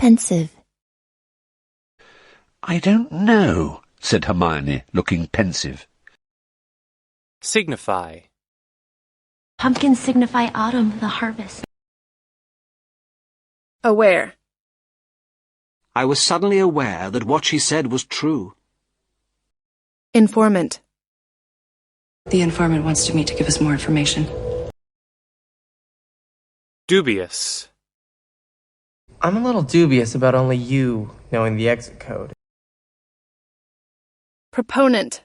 Pensive. I don't know, said Hermione, looking pensive. Signify. Pumpkins signify autumn, the harvest. Aware. I was suddenly aware that what she said was true. Informant. The informant wants to meet to give us more information. Dubious. I'm a little dubious about only you knowing the exit code. Proponent.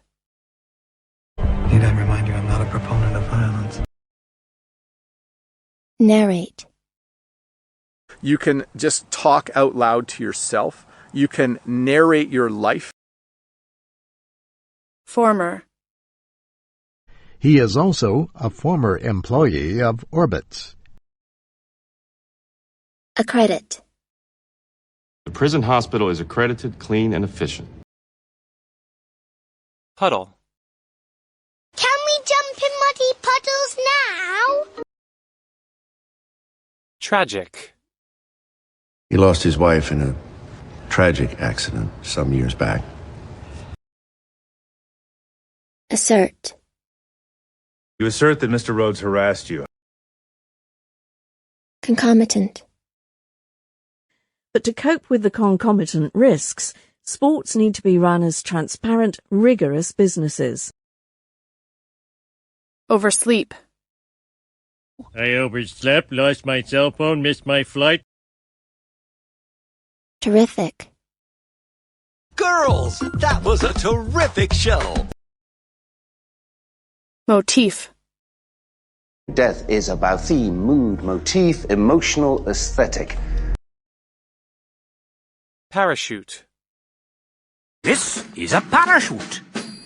Need I remind you I'm not a proponent of violence? Narrate. You can just talk out loud to yourself. You can narrate your life. Former. He is also a former employee of Orbitz. Accredit. The prison hospital is accredited, clean, and efficient. Puddle. Can we jump in muddy puddles now? Tragic. He lost his wife in a tragic accident some years back. Assert. You assert that Mr. Rhodes harassed you. Concomitant. But to cope with the concomitant risks, sports need to be run as transparent, rigorous businesses. Oversleep. I overslept, lost my cell phone, missed my flight. Terrific. Girls, that was a terrific show. Motif. Death is about theme, mood, motif, emotional, aesthetic. Parachute. This is a parachute.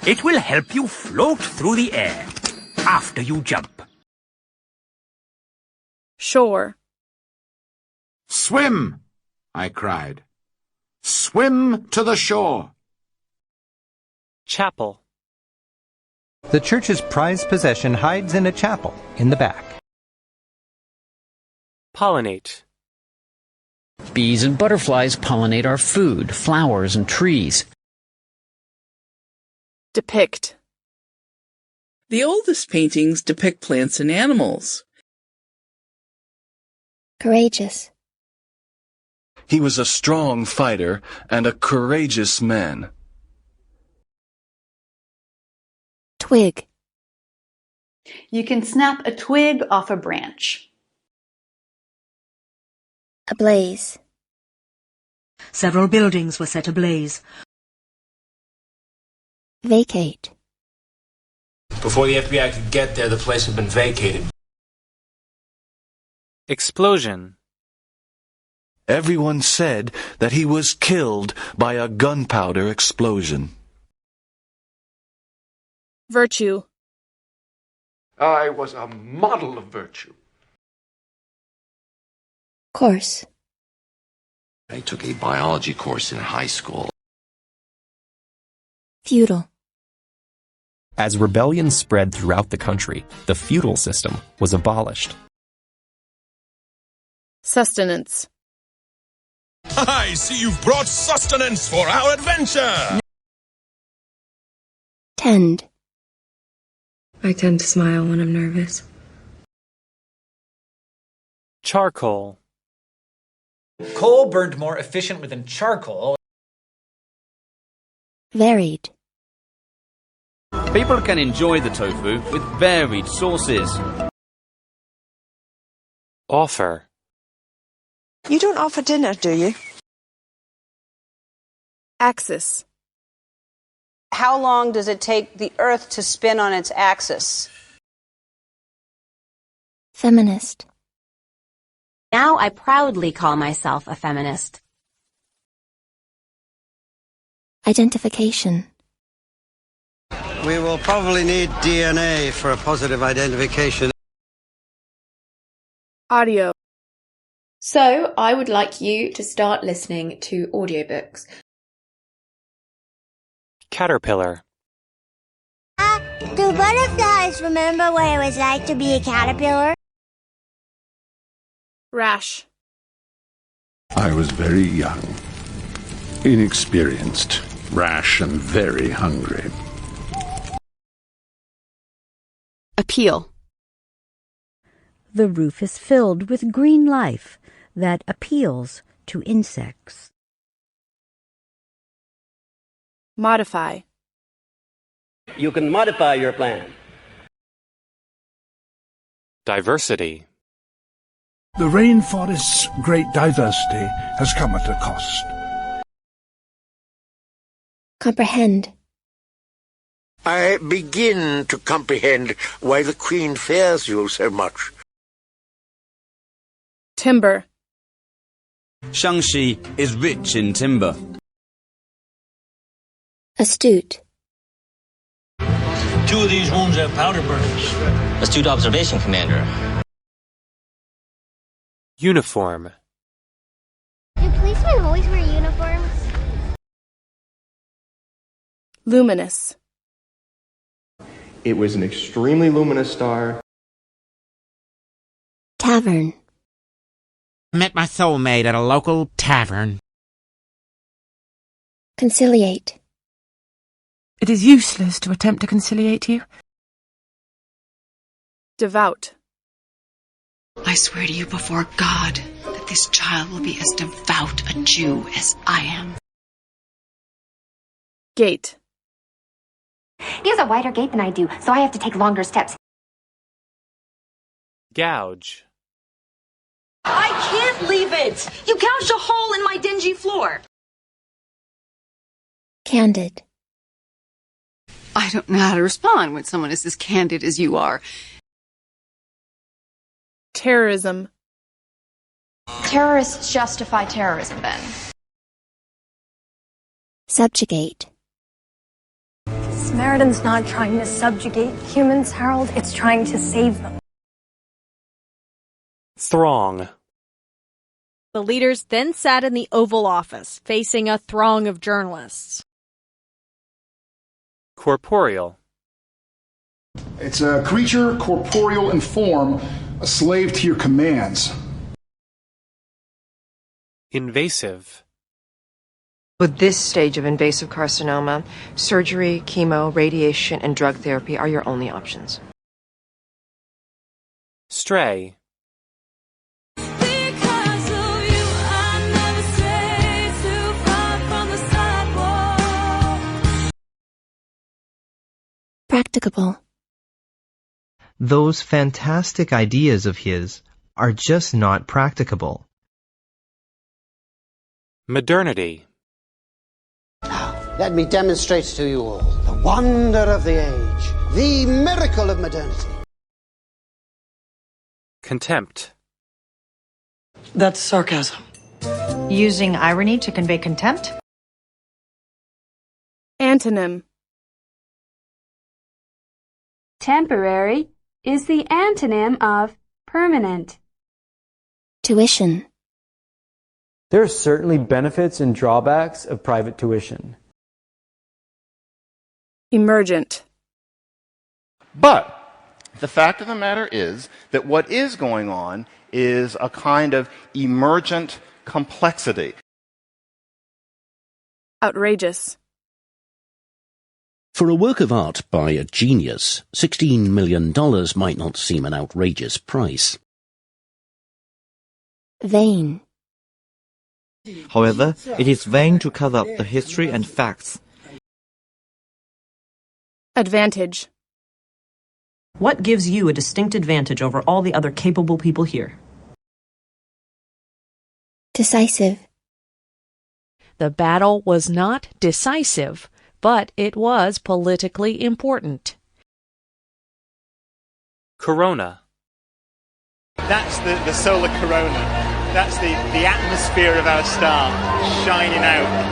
It will help you float through the air after you jump. Shore. Swim, I cried. Swim to the shore. Chapel. The church's prized possession hides in a chapel in the back. Pollinate. Bees and butterflies pollinate our food, flowers, and trees. Depict. The oldest paintings depict plants and animals. Courageous. He was a strong fighter and a courageous man. Twig. You can snap a twig off a branch. Ablaze. Several buildings were set ablaze. Vacate. Before the FBI could get there, the place had been vacated. Explosion. Everyone said that he was killed by a gunpowder explosion. Virtue. I was a model of virtue. Course. I took a biology course in high school. Feudal. As rebellion spread throughout the country, the feudal system was abolished. Sustenance. I see you've brought sustenance for our adventure! Tend. I tend to smile when I'm nervous. Charcoal. Coal burned more efficiently than charcoal. Varied. People can enjoy the tofu with varied sauces. Offer. You don't offer dinner, do you? Axis. How long does it take the Earth to spin on its axis? Feminist. Now I proudly call myself a feminist. Identification. We will probably need DNA for a positive identification. Audio. So, I would like you to start listening to audiobooks. Caterpillar. Do butterflies remember what it was like to be a caterpillar? Rash. I was very young, inexperienced, rash, and very hungry. Appeal. The roof is filled with green life that appeals to insects. Modify. You can modify your plan. Diversity. The rainforest's great diversity has come at a cost. Comprehend. I begin to comprehend why the Queen fears you so much. Timber. Shaanxi is rich in timber. Astute. 2 of these wounds have powder burns. Astute observation, Commander. Uniform. Do policemen always wear uniforms? Luminous. It was an extremely luminous star. Tavern. Met my soulmate at a local tavern. Conciliate. It is useless to attempt to conciliate you. Devout. I swear to you before God that this child will be as devout a Jew as I am. Gait. He has a wider gait than I do, so I have to take longer steps. Gouge. I can't leave it! You gouged a hole in my dingy floor. Candid. I don't know how to respond when someone is as candid as you are. Terrorism. Terrorists justify terrorism, Ben. Subjugate. Samaritan's not trying to subjugate humans, Harold. It's trying to save them. Throng. The leaders then sat in the Oval Office, facing a throng of journalists. Corporeal. It's a creature corporeal in form, a slave to your commands. Invasive. With this stage of invasive carcinoma, surgery, chemo, radiation, and drug therapy are your only options. Stray. Practicable. Those fantastic ideas of his are just not practicable. Modernity. Let me demonstrate to you all the wonder of the age, the miracle of modernity. Contempt. That's sarcasm. Using irony to convey contempt? Antonym. Temporary is the antonym of permanent. Tuition. There are certainly benefits and drawbacks of private tuition. Emergent. But the fact of the matter is that what is going on is a kind of emergent complexity. Outrageous. For a work of art by a genius, $16 million might not seem an outrageous price. Vain. However, it is vain to cover up the history and facts. Advantage. What gives you a distinct advantage over all the other capable people here? Decisive. The battle was not decisive, but it was politically important. Corona. That's the solar corona. That's the atmosphere of our star shining out.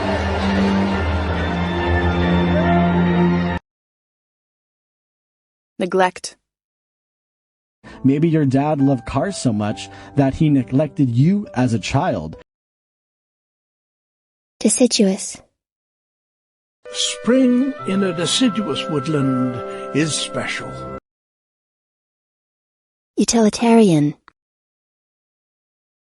Neglect. Maybe your dad loved cars so much that he neglected you as a child. Deciduous. Spring in a deciduous woodland is special. Utilitarian.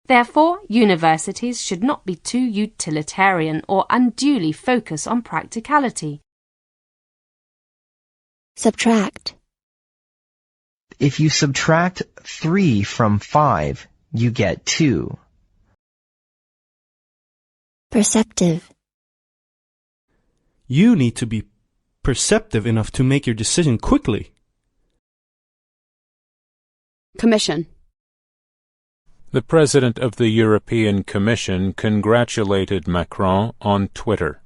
Therefore, universities should not be too utilitarian or unduly focus on practicality. Subtract. If you subtract 3 from 5, you get 2. Perceptive. You need to be perceptive enough to make your decision quickly. Commission. The President of the European Commission congratulated Macron on Twitter.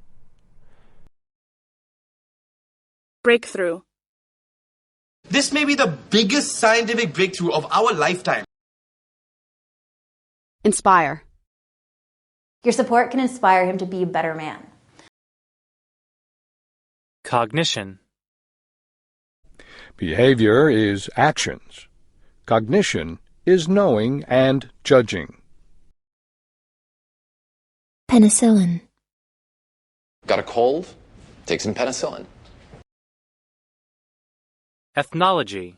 Breakthrough. This may be the biggest scientific breakthrough of our lifetime. Inspire. Your support can inspire him to be a better man. Cognition. Behavior is actions. Cognition is knowing and judging. Penicillin. Got a cold? Take some penicillin. Ethnology.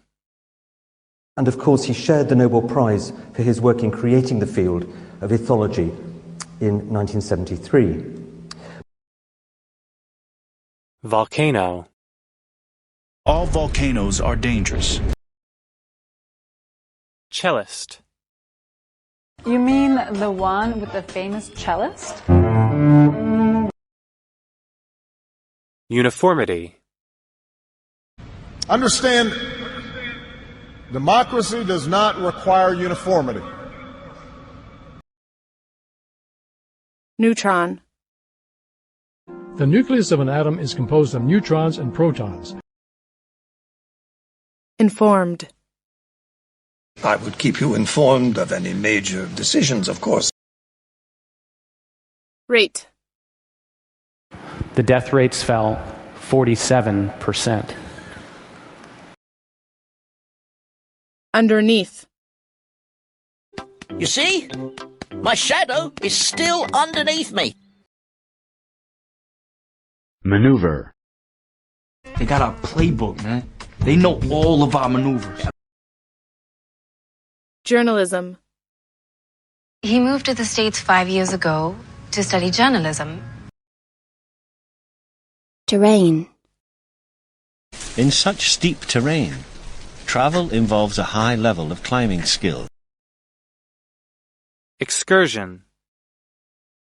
And of course he shared the Nobel Prize for his work in creating the field of ethology in 1973. Volcano. All volcanoes are dangerous. Cellist. You mean the one with the famous cellist? Uniformity. Understand, democracy does not require uniformity. Neutron. The nucleus of an atom is composed of neutrons and protons. Informed. I would keep you informed of any major decisions, of course. Rate. The death rates fell 47%. Underneath. You see? My shadow is still underneath me. Maneuver. They got our playbook, man. They know all of our maneuvers. Journalism. He moved to the States 5 years ago to study journalism. Terrain. In such steep terrain, travel involves a high level of climbing skill. Excursion.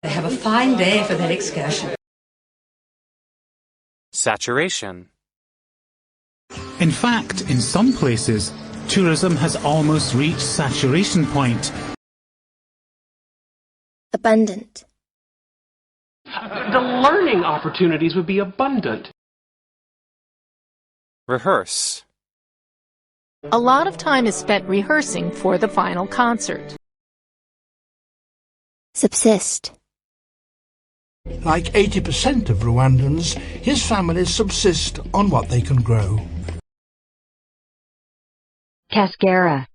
They have a fine day for that excursion. Saturation. In fact, in some places, tourism has almost reached saturation point. Abundant. The learning opportunities would be abundant. Rehearse. A lot of time is spent rehearsing for the final concert. Subsist. Like 80% of Rwandans, his families subsist on what they can grow. Cascara.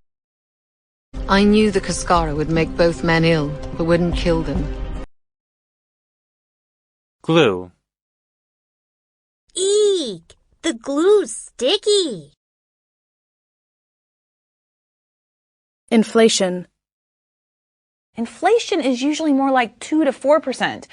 I knew the cascara would make both men ill, but wouldn't kill them. Glue. Eek! The glue's sticky. Inflation. Inflation is usually more like 2 to 4%.